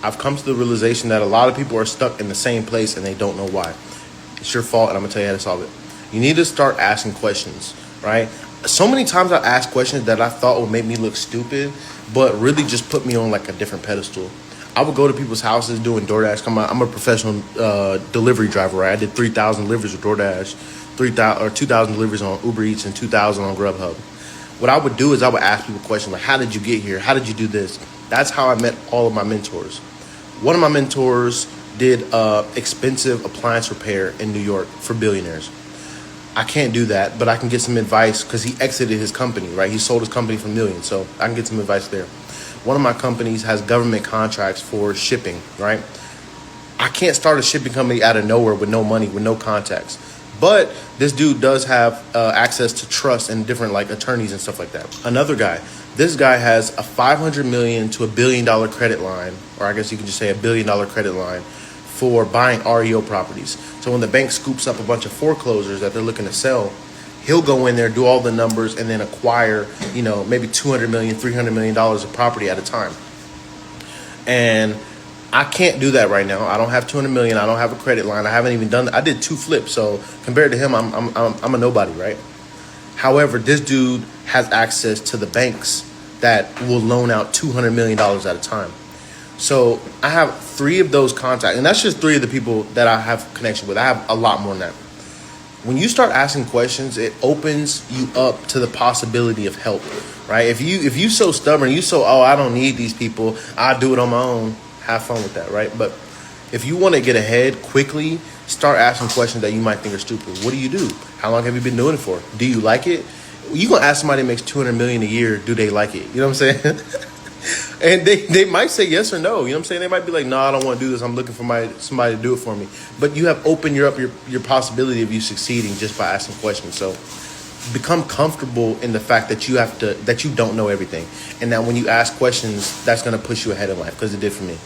I've come to the realization that a lot of people are stuck in the same place and they don't know why. It's your fault, and I'm gonna tell you how to solve it. You need to start asking questions, right? So many times I ask questions that I thought would make me look stupid, but really just put me on like a different pedestal. I would go to people's houses doing DoorDash. I'm a professional delivery driver, right? I did 3,000 deliveries with DoorDash, 3,000 or 2,000 deliveries on Uber Eats, and 2,000 on Grubhub. What I would do is I would ask people questions like, how did you get here? How did you do this? That's how I met all of my mentors. One of my mentors did expensive appliance repair in New York for billionaires. I can't do that, but I can get some advice because he exited his company, right? He sold his company for millions, so I can get some advice there. One of my companies has government contracts for shipping, right? I can't start a shipping company out of nowhere with no money, with no contacts. But this dude does have access to trust and different like attorneys and stuff like that. Another guy, this guy has a $500 million to $1 billion credit line, or I guess you could just say $1 billion credit line for buying REO properties. So when the bank scoops up a bunch of foreclosures that they're looking to sell, he'll go in there, do all the numbers, and then acquire, maybe $200 million, $300 million of property at a time. And I can't do that right now. I don't have $200 million. I don't have a credit line. I haven't even done that. I did 2 flips, so compared to him, I'm a nobody, right? However, this dude has access to the banks that will loan out $200 million at a time. So I have 3 of those contacts, and that's just 3 of the people that I have connection with. I have a lot more than that. When you start asking questions, it opens you up to the possibility of help, right? If you so stubborn, I don't need these people, I'll do it on my own. Have fun with that, right? But if you want to get ahead quickly, start asking questions that you might think are stupid. What do you do? How long have you been doing it for? Do you like it? You gonna ask somebody that makes $200 million a year, do they like it? You know what I'm saying? And they might say yes or no. You know what I'm saying? They might be like, no, I don't want to do this. I'm looking for somebody to do it for me. But you have opened your possibility of you succeeding just by asking questions. So become comfortable in the fact that you don't know everything. And that when you ask questions, that's going to push you ahead in life, because it did for me.